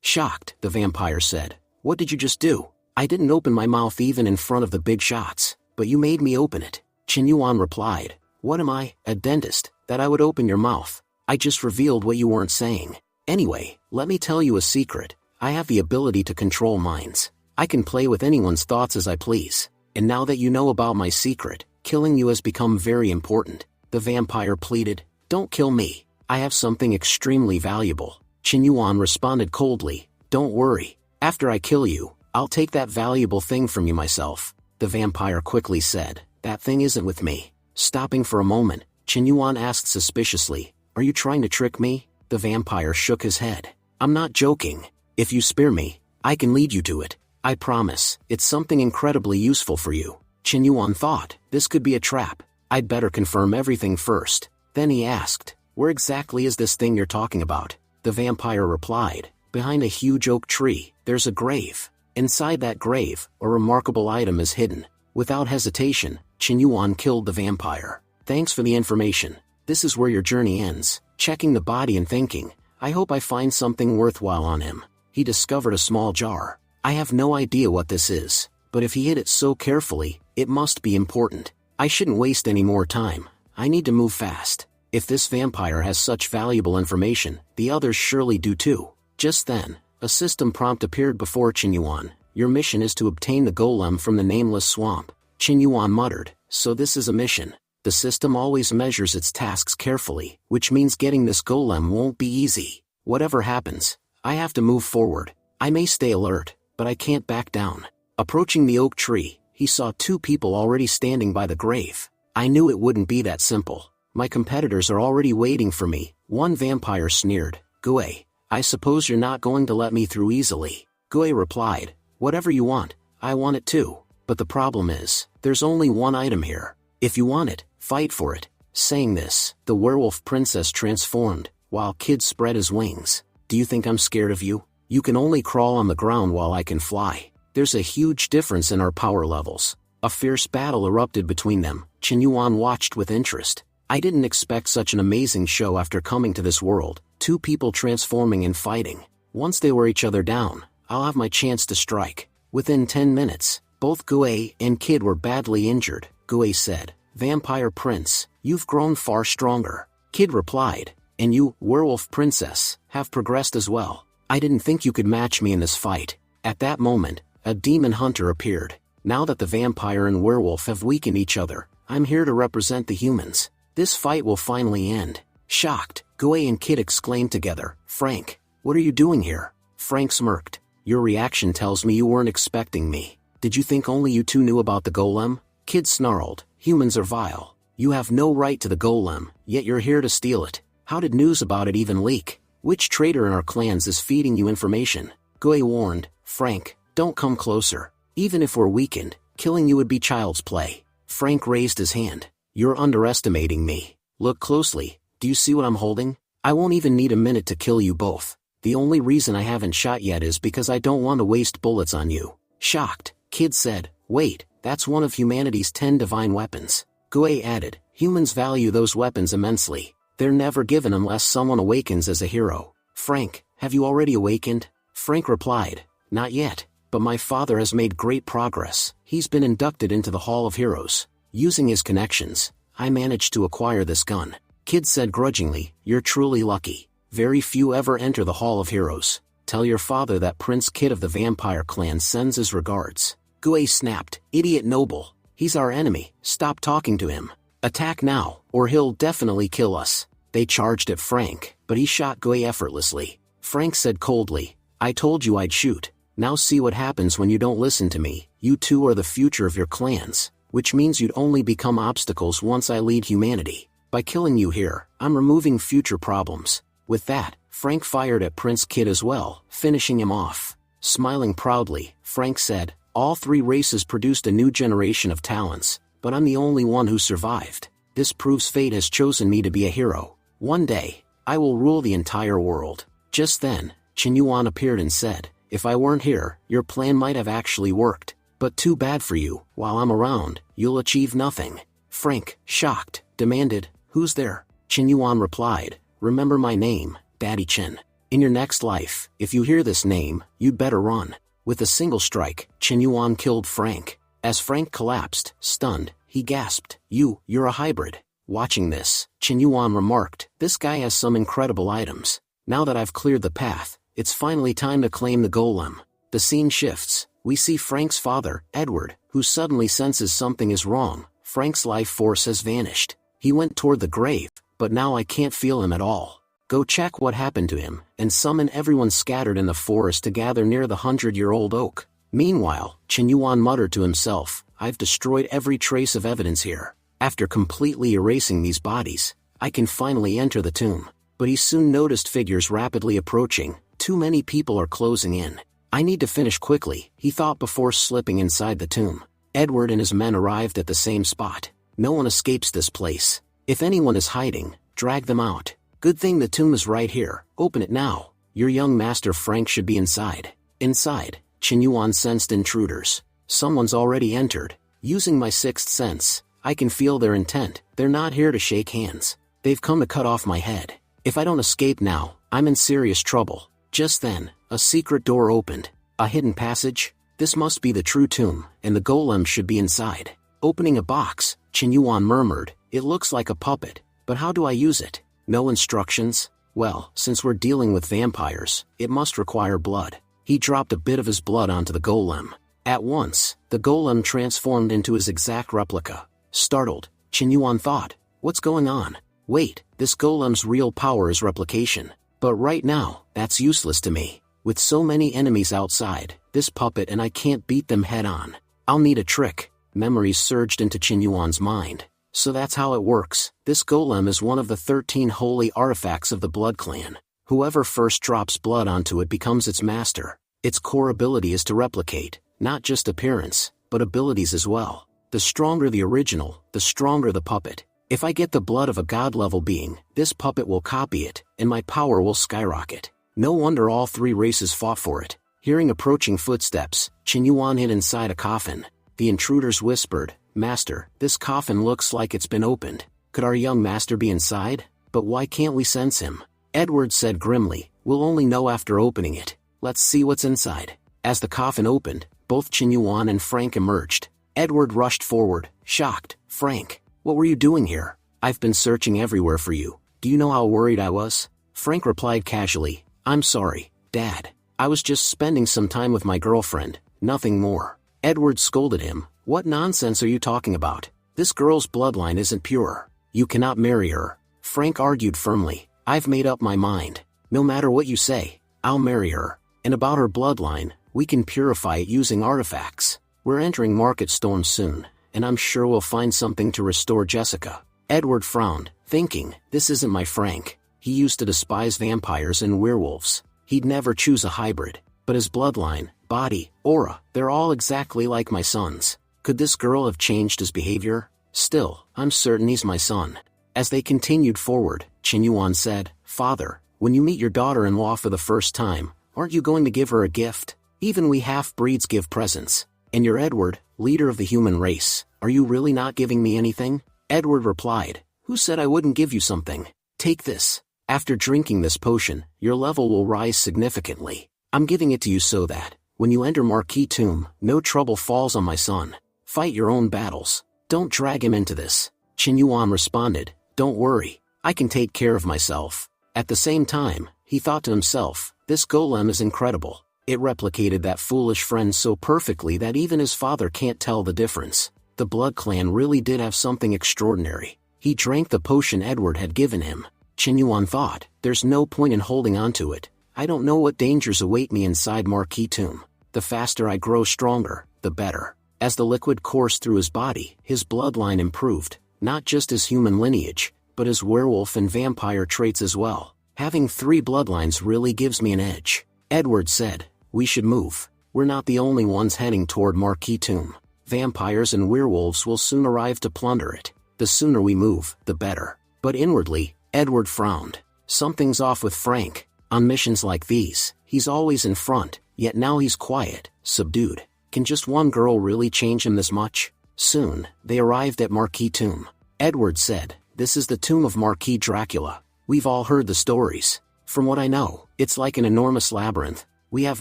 Shocked, the vampire said, "What did you just do?" "I didn't open my mouth even in front of the big shots, but you made me open it." Chen Yuan replied, "What am I, a dentist, that I would open your mouth? I just revealed what you weren't saying. Anyway, let me tell you a secret. I have the ability to control minds. I can play with anyone's thoughts as I please. And now that you know about my secret, killing you has become very important." The vampire pleaded, "Don't kill me. I have something extremely valuable." Chen Yuan responded coldly, "Don't worry. After I kill you, I'll take that valuable thing from you myself." The vampire quickly said, "That thing isn't with me." Stopping for a moment, Chen Yuan asked suspiciously, "Are you trying to trick me?" The vampire shook his head. "I'm not joking. If you spare me, I can lead you to it. I promise, it's something incredibly useful for you." Chen Yuan thought, this could be a trap. I'd better confirm everything first. Then he asked, "Where exactly is this thing you're talking about?" The vampire replied, "Behind a huge oak tree, there's a grave. Inside that grave, a remarkable item is hidden." Without hesitation, Chen Yuan killed the vampire. "Thanks for the information. This is where your journey ends." Checking the body and thinking, "I hope I find something worthwhile on him." He discovered a small jar. "I have no idea what this is, but if he hid it so carefully, it must be important. I shouldn't waste any more time. I need to move fast. If this vampire has such valuable information, the others surely do too." Just then, a system prompt appeared before Chen Yuan. "Your mission is to obtain the golem from the nameless swamp." Chen Yuan muttered, "So this is a mission." The system always measures its tasks carefully, which means getting this golem won't be easy. Whatever happens, I have to move forward. I may stay alert, but I can't back down. Approaching the oak tree, he saw two people already standing by the grave. "I knew it wouldn't be that simple. My competitors are already waiting for me." One vampire sneered, "Gue, I suppose you're not going to let me through easily." Gue replied, "Whatever you want, I want it too. But the problem is, there's only one item here. If you want it, fight for it." Saying this, the werewolf princess transformed, while Kid spread his wings. "Do you think I'm scared of you? You can only crawl on the ground while I can fly. There's a huge difference in our power levels." A fierce battle erupted between them. Chen Yuan watched with interest. "I didn't expect such an amazing show after coming to this world. Two people transforming and fighting. Once they wear each other down, I'll have my chance to strike." Within 10 minutes, both Gue and Kid were badly injured. Gue said, "Vampire Prince, you've grown far stronger." Kid replied, "And you, Werewolf Princess, have progressed as well. I didn't think you could match me in this fight." At that moment, a demon hunter appeared. "Now that the vampire and werewolf have weakened each other, I'm here to represent the humans. This fight will finally end." Shocked, Gue and Kid exclaimed together, "Frank, what are you doing here?" Frank smirked. "Your reaction tells me you weren't expecting me. Did you think only you two knew about the golem?" Kid snarled, "Humans are vile. You have no right to the golem, yet you're here to steal it. How did news about it even leak? Which traitor in our clans is feeding you information?" Gue warned, "Frank, don't come closer. Even if we're weakened, killing you would be child's play." Frank raised his hand. "You're underestimating me. Look closely. Do you see what I'm holding? I won't even need a minute to kill you both. The only reason I haven't shot yet is because I don't want to waste bullets on you." Shocked, Kid said, "Wait, that's one of humanity's 10 divine weapons." Gue added, "Humans value those weapons immensely. They're never given unless someone awakens as a hero." "Frank, have you already awakened?" Frank replied, "Not yet, but my father has made great progress. He's been inducted into the Hall of Heroes. Using his connections, I managed to acquire this gun." Kid said grudgingly, "You're truly lucky. Very few ever enter the Hall of Heroes. Tell your father that Prince Kid of the Vampire Clan sends his regards." Gue snapped, "Idiot noble. He's our enemy. Stop talking to him. Attack now, or he'll definitely kill us." They charged at Frank, but he shot Gue effortlessly. Frank said coldly, "I told you I'd shoot. Now see what happens when you don't listen to me. You two are the future of your clans, which means you'd only become obstacles once I lead humanity. By killing you here, I'm removing future problems." With that, Frank fired at Prince Kid as well, finishing him off. Smiling proudly, Frank said, "All three races produced a new generation of talents, but I'm the only one who survived. This proves fate has chosen me to be a hero. One day, I will rule the entire world." Just then, Chen Yuan appeared and said, "If I weren't here, your plan might have actually worked. But too bad for you, while I'm around, you'll achieve nothing." Frank, shocked, demanded, "Who's there?" Chen Yuan replied, "Remember my name, Daddy Chen. In your next life, if you hear this name, you'd better run. With a single strike, Chen Yuan killed Frank. As Frank collapsed, stunned, he gasped, You're a hybrid. Watching this, Chen Yuan remarked, this guy has some incredible items. Now that I've cleared the path, it's finally time to claim the golem. The scene shifts. We see Frank's father, Edward, who suddenly senses something is wrong. Frank's life force has vanished. He went toward the grave, but now I can't feel him at all. Go check what happened to him, and summon everyone scattered in the forest to gather near the 100-year-old oak. Meanwhile, Chen Yuan muttered to himself, I've destroyed every trace of evidence here. After completely erasing these bodies, I can finally enter the tomb. But he soon noticed figures rapidly approaching. Too many people are closing in. I need to finish quickly, he thought before slipping inside the tomb. Edward and his men arrived at the same spot. No one escapes this place. If anyone is hiding, drag them out. Good thing the tomb is right here. Open it now. Your young master Frank should be inside. Inside, Chen Yuan sensed intruders. Someone's already entered. Using my sixth sense, I can feel their intent. They're not here to shake hands. They've come to cut off my head. If I don't escape now, I'm in serious trouble. Just then, a secret door opened. A hidden passage? This must be the true tomb, and the golem should be inside. Opening a box, Chen Yuan murmured, it looks like a puppet, but how do I use it? No instructions? Well, since we're dealing with vampires, it must require blood. He dropped a bit of his blood onto the golem. At once, the golem transformed into his exact replica. Startled, Chen Yuan thought, what's going on? Wait, this golem's real power is replication. But right now, that's useless to me. With so many enemies outside, this puppet and I can't beat them head on. I'll need a trick. Memories surged into Chen Yuan's mind. So that's how it works. This golem is one of the 13 holy artifacts of the Blood Clan. Whoever first drops blood onto it becomes its master. Its core ability is to replicate, not just appearance, but abilities as well. The stronger the original, the stronger the puppet. If I get the blood of a god-level being, this puppet will copy it, and my power will skyrocket. No wonder all three races fought for it. Hearing approaching footsteps, Chen Yuan hid inside a coffin. The intruders whispered, Master, this coffin looks like it's been opened. Could our young master be inside? But why can't we sense him? Edward said grimly, we'll only know after opening it. Let's see what's inside. As the coffin opened, both Chen Yuan and Frank emerged. Edward rushed forward, shocked. Frank, what were you doing here? I've been searching everywhere for you. Do you know how worried I was? Frank replied casually, I'm sorry, Dad. I was just spending some time with my girlfriend, nothing more. Edward scolded him, what nonsense are you talking about? This girl's bloodline isn't pure. You cannot marry her. Frank argued firmly, I've made up my mind. No matter what you say, I'll marry her. And about her bloodline, we can purify it using artifacts. We're entering Market Storm soon, and I'm sure we'll find something to restore Jessica. Edward frowned, thinking, this isn't my Frank. He used to despise vampires and werewolves. He'd never choose a hybrid. But his bloodline, body, aura, they're all exactly like my son's. Could this girl have changed his behavior? Still, I'm certain he's my son. As they continued forward, Chen Yuan said, Father, when you meet your daughter-in-law for the first time, aren't you going to give her a gift? Even we half-breeds give presents. And you're Edward, leader of the human race. Are you really not giving me anything? Edward replied, who said I wouldn't give you something? Take this. After drinking this potion, your level will rise significantly. I'm giving it to you so that, when you enter Marquis Tomb, no trouble falls on my son. Fight your own battles. Don't drag him into this. Chen Yuan responded, don't worry, I can take care of myself. At the same time, he thought to himself, this golem is incredible. It replicated that foolish friend so perfectly that even his father can't tell the difference. The Blood Clan really did have something extraordinary. He drank the potion Edward had given him. Chen Yuan thought, there's no point in holding on to it. I don't know what dangers await me inside Marquis Tomb. The faster I grow stronger, the better. As the liquid coursed through his body, his bloodline improved, not just his human lineage, but his werewolf and vampire traits as well. Having 3 bloodlines really gives me an edge. Edward said, we should move. We're not the only ones heading toward Marquis Tomb. Vampires and werewolves will soon arrive to plunder it. The sooner we move, the better. But inwardly, Edward frowned. Something's off with Frank. On missions like these, he's always in front, yet now he's quiet, subdued. Can just one girl really change him this much? Soon, they arrived at Marquis Tomb. Edward said, this is the tomb of Marquis Dracula. We've all heard the stories. From what I know, it's like an enormous labyrinth. We have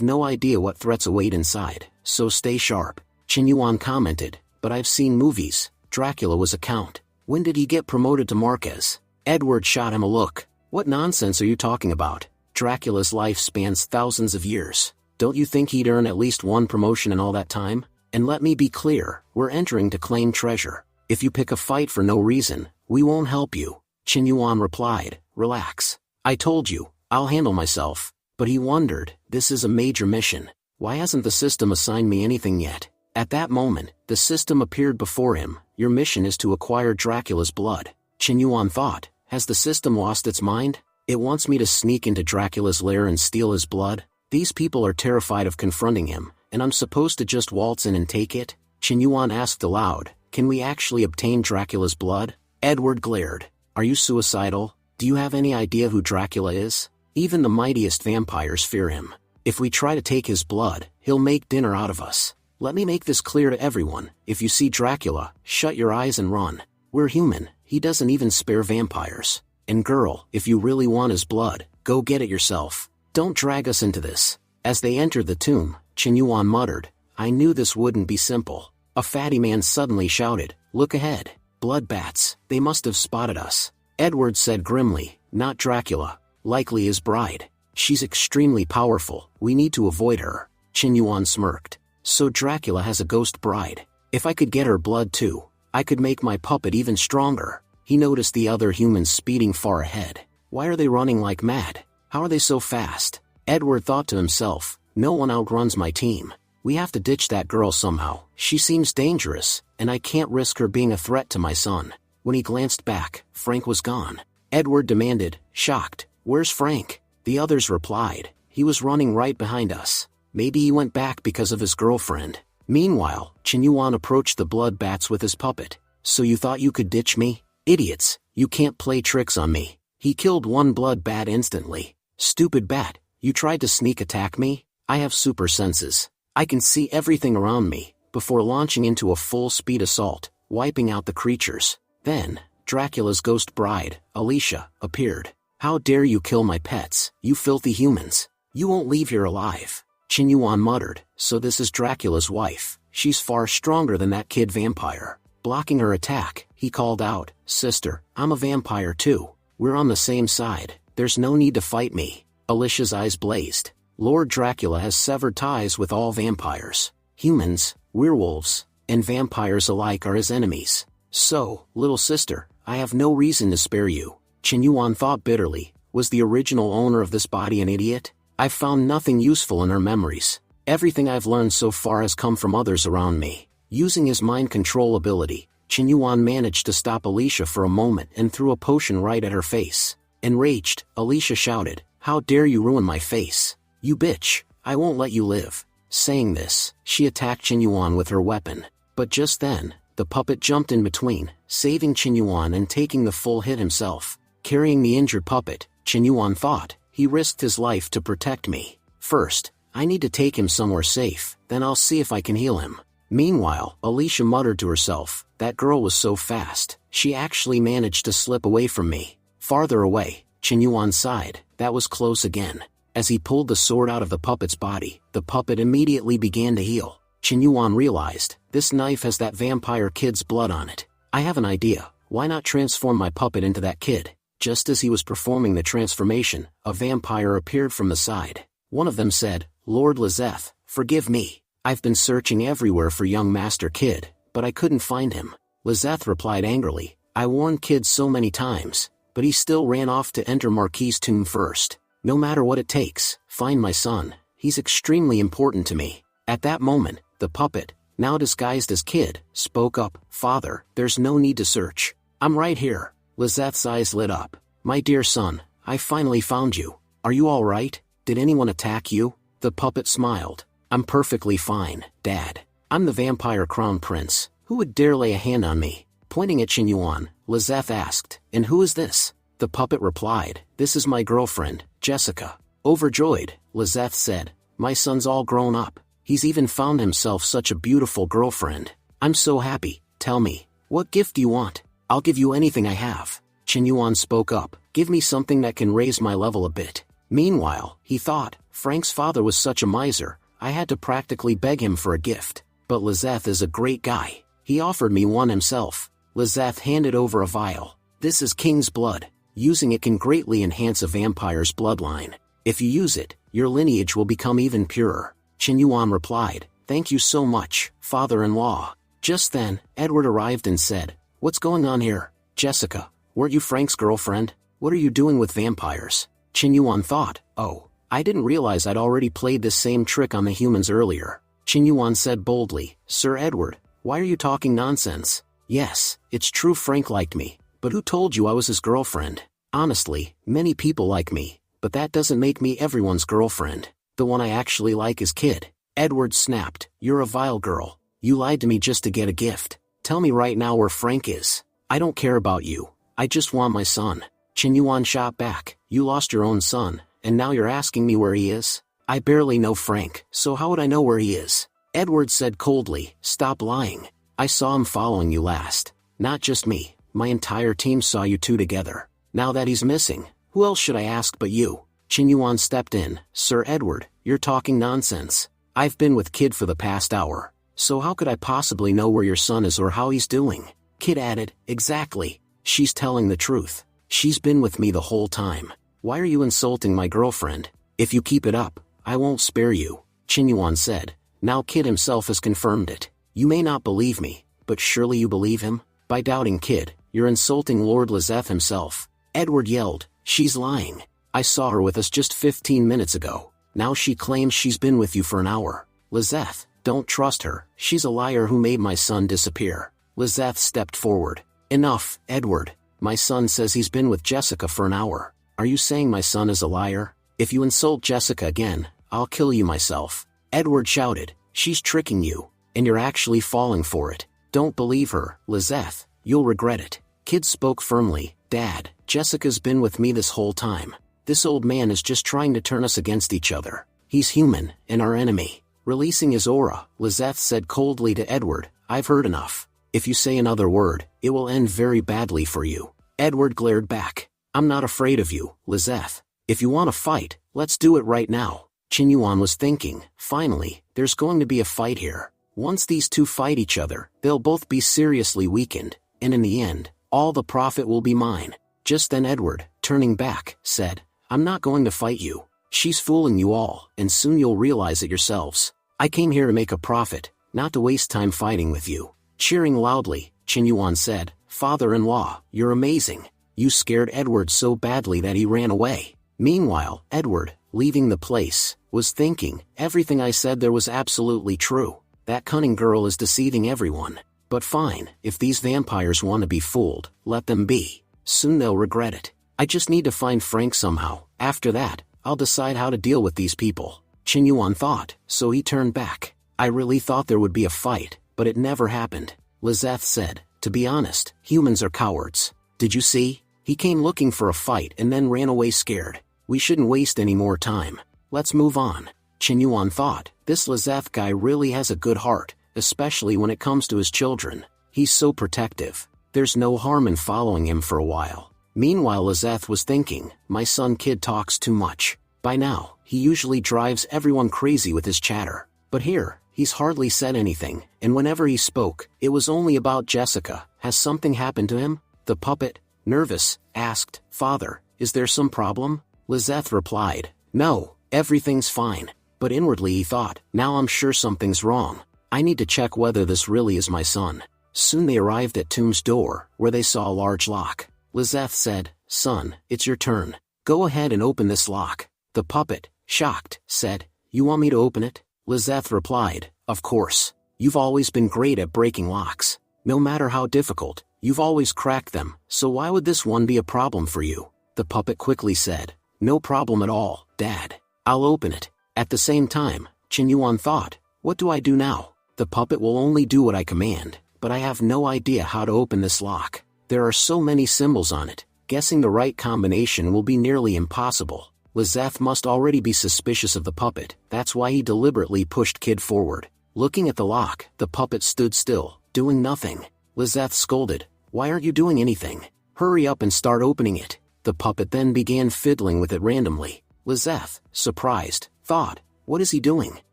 no idea what threats await inside, so stay sharp. Qin Yuan commented, but I've seen movies. Dracula was a count. When did he get promoted to Marquez? Edward shot him a look. What nonsense are you talking about? Dracula's life spans thousands of years. Don't you think he'd earn at least one promotion in all that time? And let me be clear, we're entering to claim treasure. If you pick a fight for no reason, we won't help you. Qin Yuan replied, relax. I told you, I'll handle myself. But he wondered, this is a major mission. Why hasn't the system assigned me anything yet? At that moment, the system appeared before him. Your mission is to acquire Dracula's blood. Qin Yuan thought, has the system lost its mind? It wants me to sneak into Dracula's lair and steal his blood? These people are terrified of confronting him, and I'm supposed to just waltz in and take it? Qin Yuan asked aloud, can we actually obtain Dracula's blood? Edward glared. Are you suicidal? Do you have any idea who Dracula is? Even the mightiest vampires fear him. If we try to take his blood, he'll make dinner out of us. Let me make this clear to everyone, if you see Dracula, shut your eyes and run. We're human, he doesn't even spare vampires. And girl, if you really want his blood, go get it yourself. Don't drag us into this. As they entered the tomb, Qin Yuan muttered, I knew this wouldn't be simple. A fatty man suddenly shouted, look ahead. Blood bats, they must have spotted us. Edward said grimly, not Dracula. Likely his bride. She's extremely powerful, we need to avoid her. Qin Yuan smirked. So Dracula has a ghost bride. If I could get her blood too, I could make my puppet even stronger. He noticed the other humans speeding far ahead. Why are they running like mad? How are they so fast? Edward thought to himself, no one outruns my team. We have to ditch that girl somehow. She seems dangerous, and I can't risk her being a threat to my son. When he glanced back, Frank was gone. Edward demanded, shocked, where's Frank? The others replied, he was running right behind us. Maybe he went back because of his girlfriend. Meanwhile, Qin Yuan approached the blood bats with his puppet. So you thought you could ditch me? Idiots, you can't play tricks on me. He killed one blood bat instantly. Stupid bat, you tried to sneak attack me? I have super senses. I can see everything around me, before launching into a full-speed assault, wiping out the creatures. Then, Dracula's ghost bride, Alicia, appeared. How dare you kill my pets, you filthy humans. You won't leave here alive. Qin Yuan muttered, so this is Dracula's wife. She's far stronger than that kid vampire. Blocking her attack, he called out, sister, I'm a vampire too. We're on the same side, there's no need to fight me. Alicia's eyes blazed. Lord Dracula has severed ties with all vampires. Humans, werewolves, and vampires alike are his enemies. So, little sister, I have no reason to spare you. Qin Yuan thought bitterly, was the original owner of this body an idiot? I've found nothing useful in her memories. Everything I've learned so far has come from others around me. Using his mind control ability, Qin Yuan managed to stop Alicia for a moment and threw a potion right at her face. Enraged, Alicia shouted, how dare you ruin my face? You bitch, I won't let you live. Saying this, she attacked Qin Yuan with her weapon. But just then, the puppet jumped in between, saving Qin Yuan and taking the full hit himself. Carrying the injured puppet, Qin Yuan thought, he risked his life to protect me. First, I need to take him somewhere safe, then I'll see if I can heal him. Meanwhile, Alicia muttered to herself, that girl was so fast, she actually managed to slip away from me. Farther away, Qin Yuan sighed, that was close again. As he pulled the sword out of the puppet's body, the puppet immediately began to heal. Qin Yuan realized, this knife has that vampire kid's blood on it. I have an idea, why not transform my puppet into that kid? Just as he was performing the transformation, a vampire appeared from the side. One of them said, Lord Lizeth, forgive me. I've been searching everywhere for young Master Kid, but I couldn't find him. Lizeth replied angrily, I warned Kid so many times, but he still ran off to enter Marquis' tomb first. No matter what it takes, find my son, he's extremely important to me. At that moment, the puppet, now disguised as Kid, spoke up, Father, there's no need to search. I'm right here. Lizeth's eyes lit up. My dear son, I finally found you. Are you all right? Did anyone attack you? The puppet smiled. I'm perfectly fine, Dad. I'm the vampire crown prince. Who would dare lay a hand on me? Pointing at Qin Yuan, Lizeth asked, and who is this? The puppet replied, this is my girlfriend, Jessica. Overjoyed, Lizeth said, my son's all grown up. He's even found himself such a beautiful girlfriend. I'm so happy. Tell me, what gift do you want? I'll give you anything I have. Qin Yuan spoke up, give me something that can raise my level a bit. Meanwhile, he thought, Frank's father was such a miser, I had to practically beg him for a gift. But Lizeth is a great guy. He offered me one himself. Lizeth handed over a vial. This is king's blood. Using it can greatly enhance a vampire's bloodline. If you use it, your lineage will become even purer. Chen Yuan replied, thank you so much, father-in-law. Just then, Edward arrived and said, what's going on here? Jessica, weren't you Frank's girlfriend? What are you doing with vampires? Chen Yuan thought, oh, I didn't realize I'd already played this same trick on the humans earlier. Chen Yuan said boldly, Sir Edward, why are you talking nonsense? Yes, it's true Frank liked me, but who told you I was his girlfriend? Honestly, many people like me, but that doesn't make me everyone's girlfriend. The one I actually like is Kid. Edward snapped, you're a vile girl. You lied to me just to get a gift. Tell me right now where Frank is. I don't care about you. I just want my son. Chen Yuan shot back, you lost your own son, and now you're asking me where he is? I barely know Frank, so how would I know where he is? Edward said coldly, stop lying. I saw him following you last. Not just me, my entire team saw you two together. Now that he's missing, who else should I ask but you? Chen Yuan stepped in, Sir Edward, you're talking nonsense. I've been with Kid for the past hour, so how could I possibly know where your son is or how he's doing? Kid added, exactly. She's telling the truth. She's been with me the whole time. Why are you insulting my girlfriend? If you keep it up, I won't spare you, Chen Yuan said. Now Kid himself has confirmed it. You may not believe me, but surely you believe him? By doubting Kid, you're insulting Lord Lizeth himself. Edward yelled, she's lying. I saw her with us just 15 minutes ago. Now she claims she's been with you for an hour. Lizeth, don't trust her. She's a liar who made my son disappear. Lizeth stepped forward. Enough, Edward. My son says he's been with Jessica for an hour. Are you saying my son is a liar? If you insult Jessica again, I'll kill you myself. Edward shouted, she's tricking you, and you're actually falling for it. Don't believe her, Lizeth. You'll regret it. Kid spoke firmly, Dad, Jessica's been with me this whole time. This old man is just trying to turn us against each other. He's human, and our enemy. Releasing his aura, Lizeth said coldly to Edward, I've heard enough. If you say another word, it will end very badly for you. Edward glared back. I'm not afraid of you, Lizeth. If you want to fight, let's do it right now. Chen Yuan was thinking, finally, there's going to be a fight here. Once these two fight each other, they'll both be seriously weakened, and in the end, all the profit will be mine. Just then Edward, turning back, said, I'm not going to fight you. She's fooling you all, and soon you'll realize it yourselves. I came here to make a profit, not to waste time fighting with you. Cheering loudly, Chen Yuan said, Father-in-law, you're amazing. You scared Edward so badly that he ran away. Meanwhile, Edward, leaving the place, was thinking, everything I said there was absolutely true. That cunning girl is deceiving everyone. But fine, if these vampires want to be fooled, let them be. Soon they'll regret it. I just need to find Frank somehow. After that, I'll decide how to deal with these people. Chen Yuan thought, so he turned back. I really thought there would be a fight, but it never happened. Lizeth said, to be honest, humans are cowards. Did you see? He came looking for a fight and then ran away scared. We shouldn't waste any more time. Let's move on. Chen Yuan thought, this Lizeth guy really has a good heart, especially when it comes to his children. He's so protective. There's no harm in following him for a while. Meanwhile Lizeth was thinking, my son Kid talks too much. By now, he usually drives everyone crazy with his chatter. But here, he's hardly said anything, and whenever he spoke, it was only about Jessica. Has something happened to him? The puppet, nervous, asked, Father, is there some problem? Lizeth replied, no, everything's fine. But inwardly he thought, now I'm sure something's wrong. I need to check whether this really is my son. Soon they arrived at Tomb's door, where they saw a large lock. Lizeth said, son, it's your turn. Go ahead and open this lock. The puppet, shocked, said, you want me to open it? Lizeth replied, of course. You've always been great at breaking locks. No matter how difficult, you've always cracked them, so why would this one be a problem for you? The puppet quickly said, no problem at all, Dad. I'll open it. At the same time, Chen Yuan thought, what do I do now? The puppet will only do what I command, but I have no idea how to open this lock. There are so many symbols on it, guessing the right combination will be nearly impossible. Lizeth must already be suspicious of the puppet, that's why he deliberately pushed Kid forward. Looking at the lock, the puppet stood still, doing nothing. Lizeth scolded, why aren't you doing anything? Hurry up and start opening it. The puppet then began fiddling with it randomly. Lizeth, surprised, thought, what is he doing?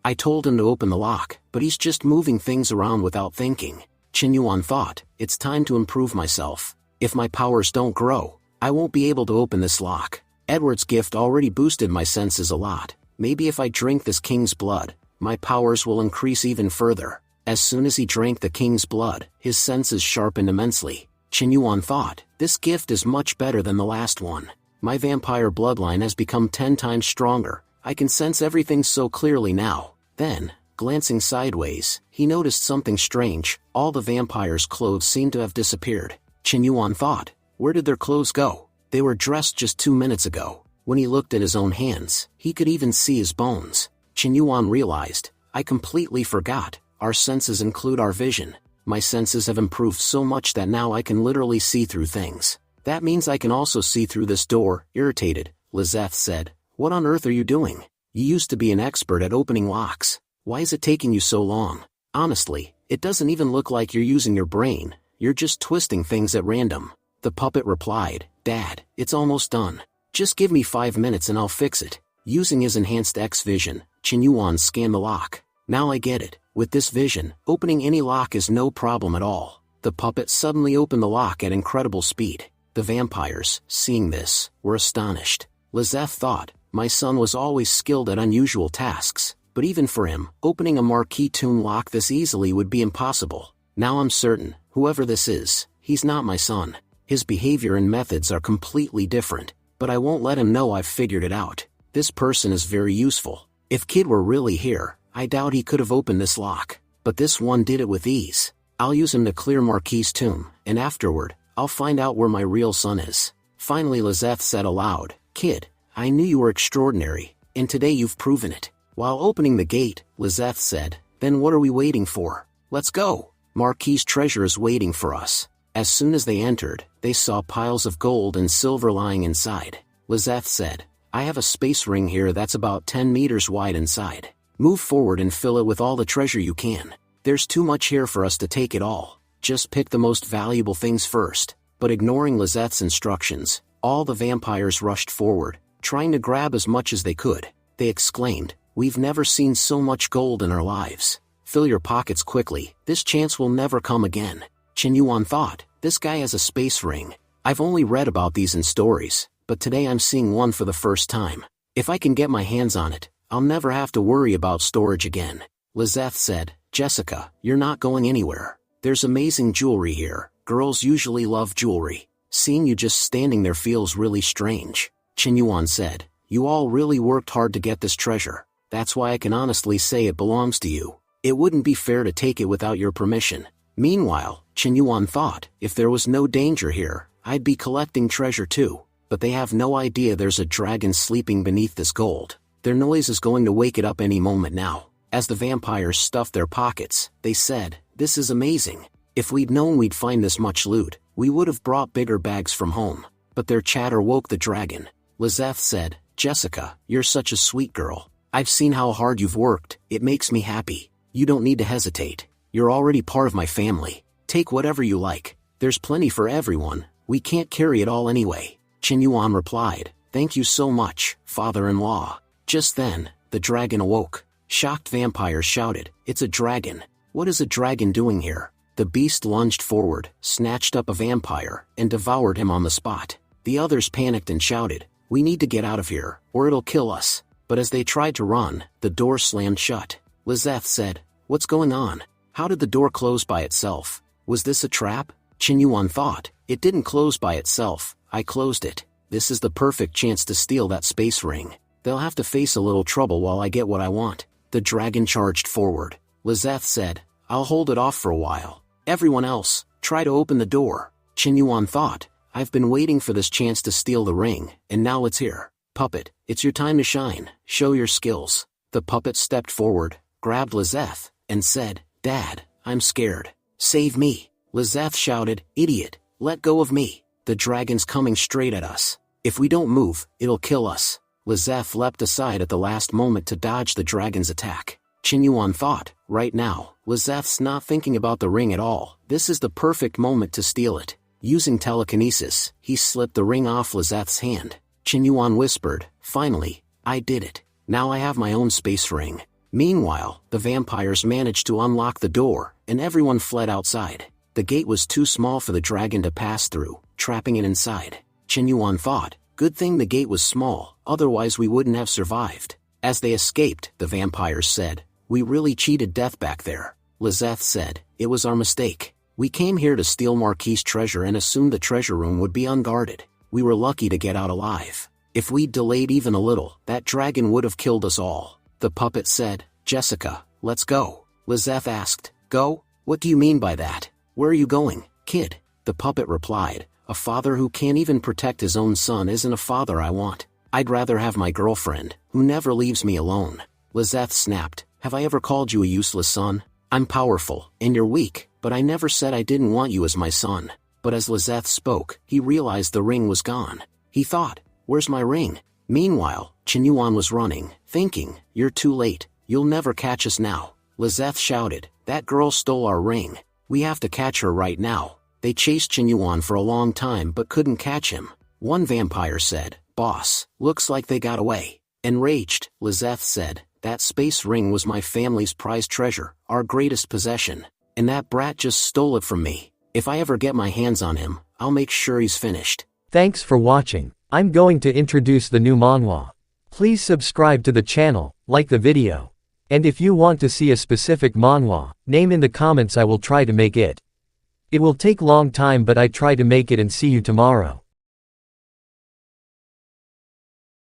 I told him to open the lock, but he's just moving things around without thinking. Qinyuan thought, it's time to improve myself. If my powers don't grow, I won't be able to open this lock. Edward's gift already boosted my senses a lot. Maybe if I drink this king's blood, my powers will increase even further. As soon as he drank the king's blood, his senses sharpened immensely. Qinyuan thought, this gift is much better than the last one. My vampire bloodline has become 10 times stronger. I can sense everything so clearly now. Then, glancing sideways, he noticed something strange. All the vampires' clothes seemed to have disappeared. Qinyuan thought, where did their clothes go? They were dressed just 2 minutes ago. When he looked at his own hands, he could even see his bones. Qinyuan realized, I completely forgot. Our senses include our vision. My senses have improved so much that now I can literally see through things. That means I can also see through this door. Irritated, Lizeth said, what on earth are you doing? You used to be an expert at opening locks. Why is it taking you so long? Honestly, it doesn't even look like you're using your brain. You're just twisting things at random. The puppet replied, Dad, it's almost done. Just give me 5 minutes and I'll fix it. Using his enhanced X-vision, Qinyuan scanned the lock. Now I get it. With this vision, opening any lock is no problem at all. The puppet suddenly opened the lock at incredible speed. The vampires, seeing this, were astonished. Lizeth thought, my son was always skilled at unusual tasks, but even for him, opening a marquee tomb lock this easily would be impossible. Now I'm certain, whoever this is, he's not my son. His behavior and methods are completely different, but I won't let him know I've figured it out. This person is very useful. If Kid were really here, I doubt he could have opened this lock, but this one did it with ease. I'll use him to clear Marquis's tomb, and afterward, I'll find out where my real son is. Finally Lizeth said aloud, Kid, I knew you were extraordinary, and today you've proven it. While opening the gate, Lizeth said, then what are we waiting for? Let's go. Marquis's treasure is waiting for us. As soon as they entered, they saw piles of gold and silver lying inside. Lizeth said, I have a space ring here that's about 10 meters wide inside. Move forward and fill it with all the treasure you can. There's too much here for us to take it all. Just pick the most valuable things first. But ignoring Lizeth's instructions, all the vampires rushed forward, trying to grab as much as they could. They exclaimed, we've never seen so much gold in our lives. Fill your pockets quickly, this chance will never come again. Qinyuan thought, this guy has a space ring. I've only read about these in stories, but today I'm seeing one for the first time. If I can get my hands on it, I'll never have to worry about storage again. Lizeth said, Jessica, you're not going anywhere. There's amazing jewelry here. Girls usually love jewelry. Seeing you just standing there feels really strange. Qinyuan said, you all really worked hard to get this treasure. That's why I can honestly say it belongs to you. It wouldn't be fair to take it without your permission. Meanwhile, Qinyuan thought, if there was no danger here, I'd be collecting treasure too. But they have no idea there's a dragon sleeping beneath this gold. Their noise is going to wake it up any moment now. As the vampires stuffed their pockets, they said, this is amazing. If we'd known we'd find this much loot, we would have brought bigger bags from home. But their chatter woke the dragon. Lizeth said, Jessica, you're such a sweet girl. I've seen how hard you've worked, it makes me happy. You don't need to hesitate. You're already part of my family. Take whatever you like. There's plenty for everyone. We can't carry it all anyway. Qinyuan replied, thank you so much, father-in-law. Just then, the dragon awoke. Shocked vampires shouted, it's a dragon. What is a dragon doing here? The beast lunged forward, snatched up a vampire, and devoured him on the spot. The others panicked and shouted, we need to get out of here, or it'll kill us. But as they tried to run, the door slammed shut. Lizeth said, what's going on? How did the door close by itself? Was this a trap? Qinyuan thought, it didn't close by itself, I closed it. This is the perfect chance to steal that space ring. They'll have to face a little trouble while I get what I want. The dragon charged forward. Lizeth said, I'll hold it off for a while. Everyone else, try to open the door. Qinyuan thought, I've been waiting for this chance to steal the ring, and now it's here. Puppet, it's your time to shine, show your skills. The puppet stepped forward, grabbed Lizeth, and said, Dad, I'm scared. Save me. Lizeth shouted, idiot, let go of me. The dragon's coming straight at us. If we don't move, it'll kill us. Lizeth leapt aside at the last moment to dodge the dragon's attack. Qinyuan thought, right now, Lizeth's not thinking about the ring at all. This is the perfect moment to steal it. Using telekinesis, he slipped the ring off Lizeth's hand. Qinyuan whispered, finally, I did it. Now I have my own space ring. Meanwhile, the vampires managed to unlock the door, and everyone fled outside. The gate was too small for the dragon to pass through, trapping it inside. Chen Yuan thought, good thing the gate was small, otherwise we wouldn't have survived. As they escaped, the vampires said, we really cheated death back there. Lizeth said, it was our mistake. We came here to steal Marquis' treasure and assumed the treasure room would be unguarded. We were lucky to get out alive. If we'd delayed even a little, that dragon would have killed us all. The puppet said, Jessica, let's go. Lizeth asked, go? What do you mean by that? Where are you going, kid? The puppet replied, a father who can't even protect his own son isn't a father I want. I'd rather have my girlfriend, who never leaves me alone. Lizeth snapped, have I ever called you a useless son? I'm powerful, and you're weak, but I never said I didn't want you as my son. But as Lizeth spoke, he realized the ring was gone. He thought, where's my ring? Meanwhile, Chen Yuan was running, thinking, you're too late, you'll never catch us now. Lizeth shouted, that girl stole our ring. We have to catch her right now. They chased Chen Yuan for a long time but couldn't catch him. One vampire said, boss, looks like they got away. Enraged, Lizeth said, that space ring was my family's prized treasure, our greatest possession. And that brat just stole it from me. If I ever get my hands on him, I'll make sure he's finished. Thanks for watching. I'm going to introduce the new manhwa. Please subscribe to the channel, like the video. And if you want to see a specific manhwa, name in the comments, I will try to make it. It will take long time but I try to make it, and see you tomorrow.